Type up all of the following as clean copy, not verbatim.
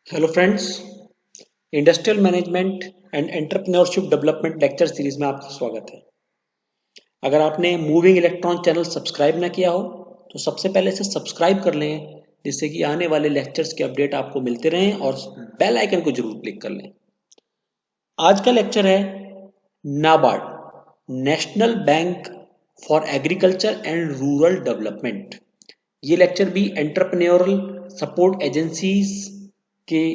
Hello friends. Industrial management and entrepreneurship development lecture series में आपका स्वागत है। अगर आपने मूविंग इलेक्ट्रॉन चैनल सब्सक्राइब ना किया हो तो सबसे पहले से सब्सक्राइब कर लें, जिससे कि आने वाले लेक्चर्स के अपडेट आपको मिलते रहें और बेल आइकन को जरूर क्लिक कर लें। आज का लेक्चर है NABARD, national bank for agriculture and rural development. ये लेक्चर भी एंटरप्रेन्योरल सपोर्ट एजेंसीज के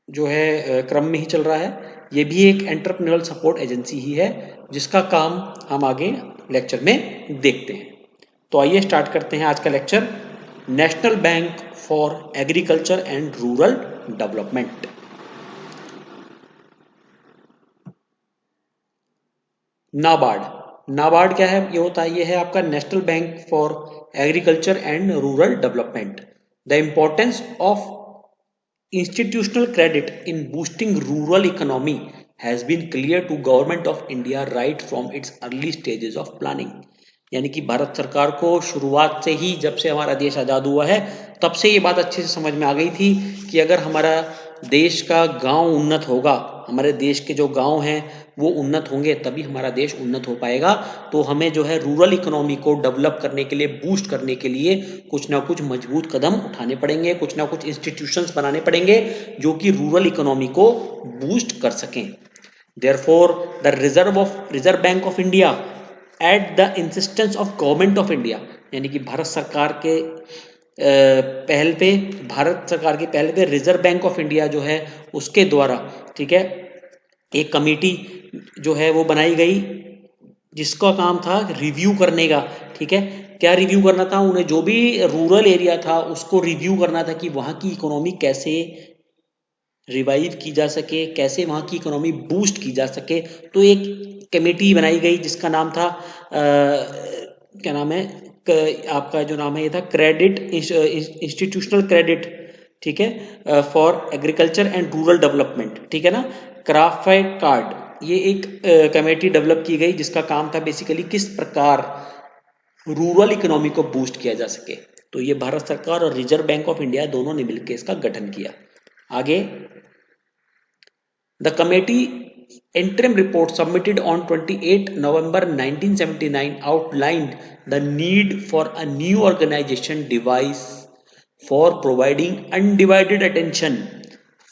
जो है क्रम में ही चल रहा है। ये भी एक एंटरप्रेन्योरल सपोर्ट एजेंसी ही है, जिसका काम हम आगे लेक्चर में देखते हैं। तो आइए स्टार्ट करते हैं आज का lecture, national bank for agriculture and rural development. NABARD, NABARD क्या है? ये होता है, ये है आपका national bank for agriculture and rural development. The importance of institutional credit in boosting rural economy has been clear to government of India right from its early stages of planning। यानी कि भारत सरकार को शुरुआत से ही, जब से हमारा देश आज़ाद हुआ है, तब से ये बात अच्छे से समझ में आ गई थी कि अगर हमारा देश का गांव उन्नत होगा, हमारे देश के जो गांव हैं वो उन्नत होंगे, तभी हमारा देश उन्नत हो पाएगा। तो हमें जो है रूरल इकोनॉमी को डेवलप करने के लिए, बूस्ट करने के लिए कुछ ना कुछ मजबूत कदम उठाने पड़ेंगे, कुछ ना कुछ इंस्टीट्यूशंस बनाने पड़ेंगे जो कि रूरल इकोनॉमी को बूस्ट कर सकें। Therefore the reserve bank of India at the insistence of government of India, यानी कि पहल पे भारत सरकार की पहल पे रिजर्व बैंक ऑफ इंडिया जो है उसके द्वारा, ठीक है, एक कमेटी जो है वो बनाई गई, जिसका काम था रिव्यू करने का। ठीक है, क्या रिव्यू करना था? उन्हें जो भी रूरल एरिया था उसको रिव्यू करना था कि वहाँ की इकोनॉमी कैसे रिवाइव की जा सके, कैसे वहाँ की इकोनॉमी बूस्ट की जा सके। तो एक कमेटी बनाई गई जिसका नाम था क्या नाम है, आपका जो नाम है ये था क्रेडिट, इंस्टीट्यूशनल क्रेडिट, ठीक है, for agriculture and rural development, ठीक है ना, क्राफाइट कार्ड। ये एक कमेटी डेवलप की गई जिसका काम था बेसिकली किस प्रकार रूरल इकोनॉमी को बूस्ट किया जा सके। तो ये भारत सरकार और रिजर्व बैंक ऑफ इंडिया दोनों ने मिलकर इसका गठन किया। आगे, the committee interim report submitted on 28 November 1979 outlined the need for a new organization device for providing undivided attention,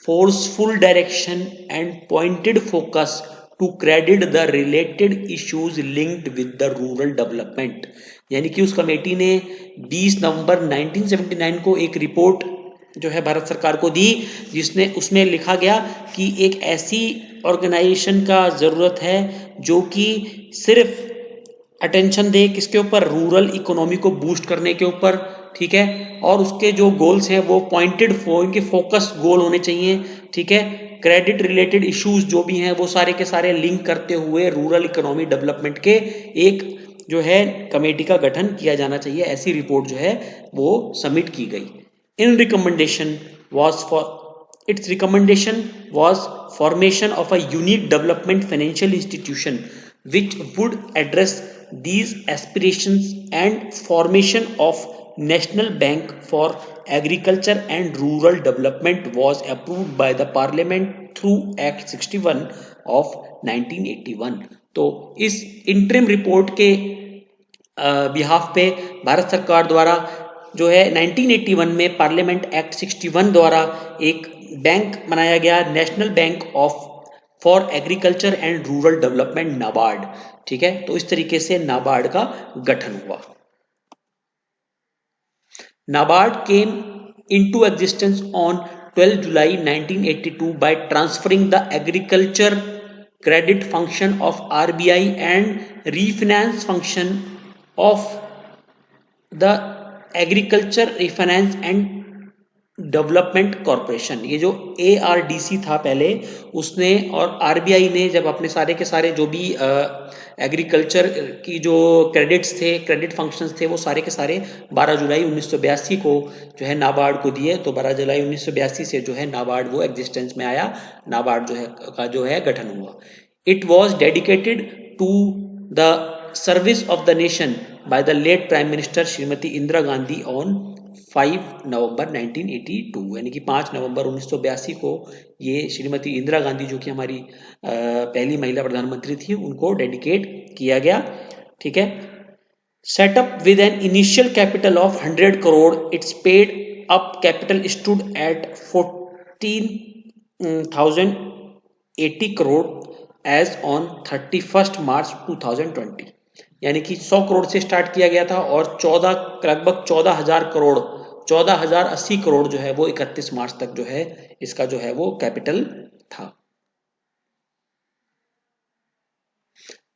forceful direction and pointed focus to credit the related issues linked with the rural development। यानी कि उस committee ने 20 नवंबर 1979 को एक report जो है भारत सरकार को दी, जिसने उसमें लिखा गया कि एक ऐसी ऑर्गेनाइजेशन का ज़रूरत है जो कि सिर्फ अटेंशन दे किसके ऊपर? रूरल इकोनॉमी को बूस्ट करने के ऊपर, ठीक है, और उसके जो गोल्स हैं वो पॉइंटेड, इनके फोकस गोल होने चाहिए, ठीक है। क्रेडिट रिलेटेड इश्यूज जो भी हैं वो सारे के सारे लिंक करते हुए रूरल इकोनॉमी डेवलपमेंट के एक जो है कमेटी का गठन किया जाना चाहिए। ऐसी रिपोर्ट जो है वो सबमिट की गई। इन recommendation was for its recommendation was formation of a unique development financial institution which would address these aspirations, and formation of national bank for agriculture and rural development was approved by the parliament through act 61 of 1981। तो इस interim report के behalf पे भारत सरकार द्वारा जो है 1981 में parliament act 61 द्वारा एक बैंक बनाया गया, national bank of for agriculture and rural development, NABARD. ठीक है, तो इस तरीके से नाबार्ड का गठन हुआ। NABARD came into existence on 12 July 1982 by transferring the agriculture credit function of RBI and refinance function of the agriculture refinance and development corporation. ये जो ARDC था पहले, उसने और RBI ने जब अपने सारे के सारे जो भी एग्रीकल्चर की जो क्रेडिट्स थे, क्रेडिट फंक्शंस थे, वो सारे के सारे 12 जुलाई 1982 को जो है नाबार्ड को दिए। तो 12 जुलाई 1982 से जो है नाबार्ड वो एग्जिस्टेंस में आया, नाबार्ड जो है गठन हुआ। It was dedicated to the service of the nation by the late Prime Minister Srimati Indira Gandhi on 5 नवंबर 1982, यानी कि 5 नवंबर 1982 को ये श्रीमती इंदिरा गांधी, जो कि हमारी पहली महिला प्रधानमंत्री थी, उनको डेडिकेट किया गया। ठीक है। Set up with an initial capital of 100 crore, its paid up capital stood at 14,080 crore as on 31st March 2020। यानी कि 100 करोड़ से स्टार्ट किया गया था और लगभग 14,000 करोड़, 14,080 करोड़ जो है वो 31 मार्च तक जो है इसका जो है वो कैपिटल था।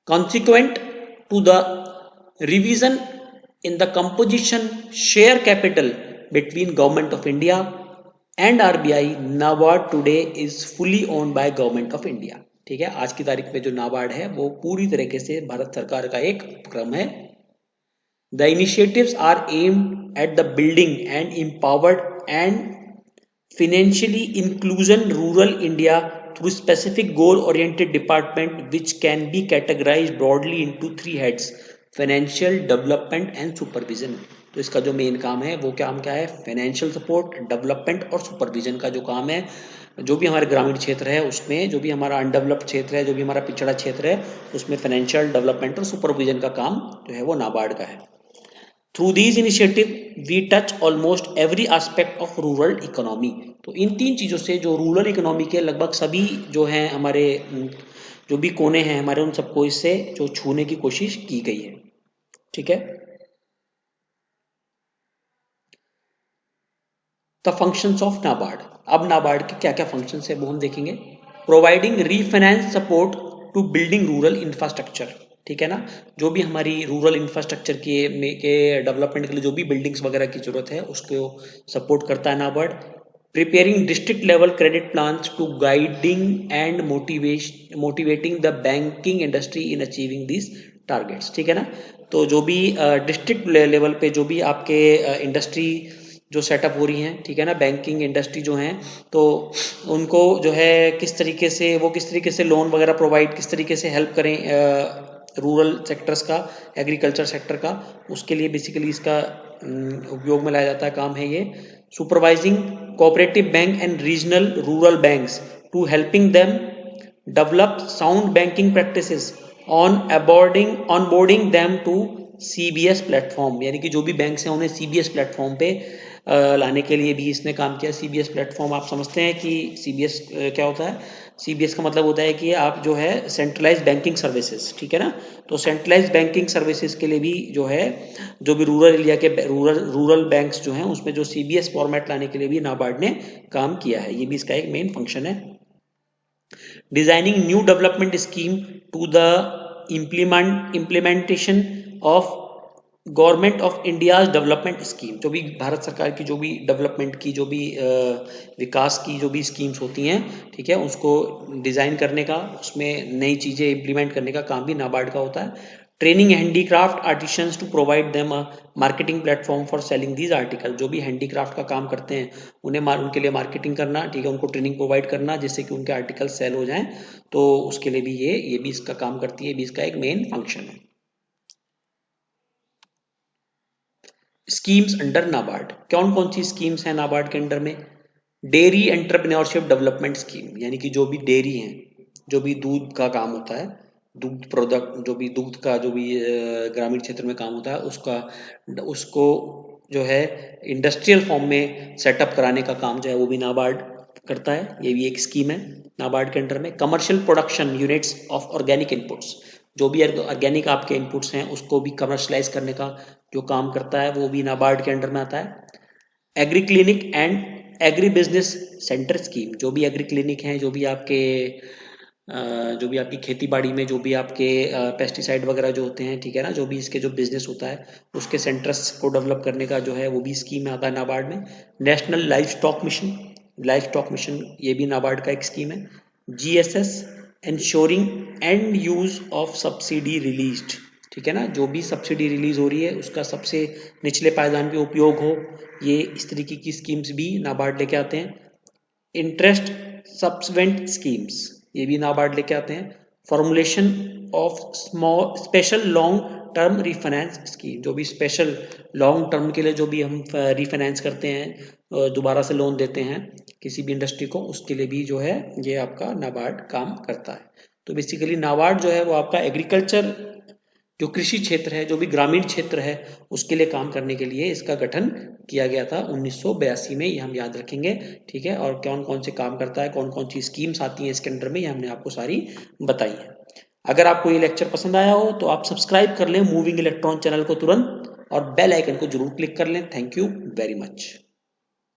Consequent to the revision in the composition share capital between Government of India and RBI, NABARD today is fully owned by Government of India। ठीक है, आज की तारीख में जो नाबार्ड है वो पूरी तरीके से भारत सरकार का एक उपक्रम है। The initiatives are aimed at the building and empowered and financially inclusion rural India through specific goal-oriented department which can be categorized broadly into 3 heads: financial, development and supervision. तो इसका जो मेन काम है वो काम क्या है? फाइनेंशियल सपोर्ट, डेवलपमेंट और सुपरविजन का जो काम है, जो भी हमारे ग्रामीण क्षेत्र है उसमें, जो भी हमारा अनडेवलप्ड क्षेत्र है, जो भी हमारा पिछड़ा क्षेत्र है उसमें फाइनेंशियल, डेवलपमेंट और सुपरविजन का काम जो है वो नाबार्ड का है। Through these initiative we touch almost every aspect of rural economy. तो इन 3 चीज़ों से जो रूरल इकोनॉमी के लगभग सभी जो हैं हमारे जो भी कोने हैं हमारे, उन सबको इससे जो छूने की कोशिश की गई है। ठीक है। The functions of NABARD. अब नाबार्ड के क्या क्या फंक्शंस है वो हम देखेंगे। Providing refinance support to building rural infrastructure. ठीक है ना, जो भी हमारी रूरल इंफ्रास्ट्रक्चर के डेवलपमेंट के लिए जो भी बिल्डिंग्स वगैरह की जरूरत है उसको सपोर्ट करता है NABARD. Preparing district level credit plans to guiding and motivating the banking industry in achieving this targets. ठीक है ना, तो जो भी डिस्ट्रिक्ट लेवल पे जो भी आपके इंडस्ट्री जो सेटअप हो रही हैं, ठीक है ना, बैंकिंग इंडस्ट्री जो हैं, तो उनको जो है किस तरीके से लोन वगैरह प्रोवाइड, किस तरीके से हेल्प करें रूरल सेक्टर्स का, एग्रीकल्चर सेक्टर का, उसके लिए बेसिकली इसका उपयोग में लाया जाता है काम है ये। Supervising cooperative bank and regional rural banks to helping them develop sound banking practices onboarding them to CBS platform. यानी कि जो भी बैंक्स हैं उन्हें CBS प्लेटफॉर्म पे लाने के लिए भी इसने काम किया। CBS प्लेटफॉर्म आप समझते हैं कि CBS क्या होता है? CBS का मतलब होता है कि आप जो है सेंट्रलाइज बैंकिंग सर्विसेज, ठीक है ना, तो सेंट्रलाइज बैंकिंग सर्विसेज के लिए भी जो है, जो भी रूरल एरिया के रूरल बैंक्स जो हैं उसमें जो CBS फॉर्मेट लाने के लिए भी नाबार्ड ने काम किया है। ये भी इसका एक मेन फंक्शन है। Designing new development scheme to the implementation of government of India's development scheme. जो भी भारत सरकार की जो भी डेवलपमेंट की जो भी विकास की जो भी स्कीम्स होती हैं, ठीक है, उसको डिज़ाइन करने का, उसमें नई चीज़ें इम्प्लीमेंट करने का काम भी नाबार्ड का होता है। Training handicraft artisans to provide them marketing platform for selling these article. जो भी हैंडीक्राफ्ट का काम करते हैं उन्हें उनके लिए मार्केटिंग करना, ठीक है, उनको ट्रेनिंग प्रोवाइड करना जिससे कि उनके आर्टिकल सेल हो जाएं, तो उसके लिए भी ये भी इसका काम करती है, ये भी इसका एक मेन फंक्शन है। स्कीम्स अंडर नाबार्ड, कौन कौन सी स्कीम्स हैं नाबार्ड के अंडर में? डेयरी एंटरप्रेन्योरशिप डेवलपमेंट स्कीम, यानी कि जो भी डेयरी हैं, जो भी दूध का काम होता है, दूध प्रोडक्ट, जो भी दूध का जो भी ग्रामीण क्षेत्र में काम होता है उसको जो है इंडस्ट्रियल फॉर्म में सेटअप कराने का काम जो है वो भी नाबार्ड करता है। ये भी एक स्कीम है नाबार्ड के अंडर में। Commercial production units of organic inputs, जो भी ऑर्गेनिक आपके इनपुट्स हैं उसको भी कमर्शलाइज करने का जो काम करता है वो भी नाबार्ड के अंडर में आता है। Agree clinic and agri business centre scheme, जो भी एग्री क्लिनिक हैं, जो भी आपकी खेती बाड़ी में जो भी आपके पेस्टिसाइड वगैरह जो होते हैं, ठीक है ना, जो भी इसके जो बिजनेस होता है उसके सेंटर्स को डेवलप करने का जो है वो भी स्कीम में आता है नाबार्ड में। नेशनल लाइफ स्टॉक मिशन ये भी नाबार्ड का एक स्कीम है। GSS ensuring and use of subsidy released, ठीक है ना, जो भी सब्सिडी रिलीज हो रही है उसका सबसे निचले पायदान पे उपयोग हो, ये इस तरीके की स्कीम्स भी नाबार्ड लेके आते हैं। इंटरेस्ट सब्सिडेंट स्कीम्स, ये भी नाबार्ड लेके आते हैं। Formulation of special long term refinance scheme. जो भी स्पेशल लॉन्ग टर्म के लिए जो भी हम रिफाइनेंस करते हैं, दोबारा से लोन देते हैं किसी भी इंडस्ट्री को, उसके लिए भी जो है ये आपका नाबार्ड काम करता है। तो बेसिकली नाबार्ड जो है वो आपका एग्रीकल्चर, जो कृषि क्षेत्र है, जो भी ग्रामीण क्षेत्र है, उसके लिए काम करने के लिए इसका गठन किया गया था 1982 में। ये हम याद रखेंगे, ठीक है। और कौन कौन से काम करता है, कौन कौन सी स्कीम्स आती हैं इसके अंडर में, ये हमने आपको सारी बताई है। अगर आपको ये लेक्चर पसंद आया हो तो आप सब्सक्राइब कर लें मूविंग इलेक्ट्रॉन चैनल को तुरंत, और बेल आइकन को जरूर क्लिक कर लें। Thank you very much.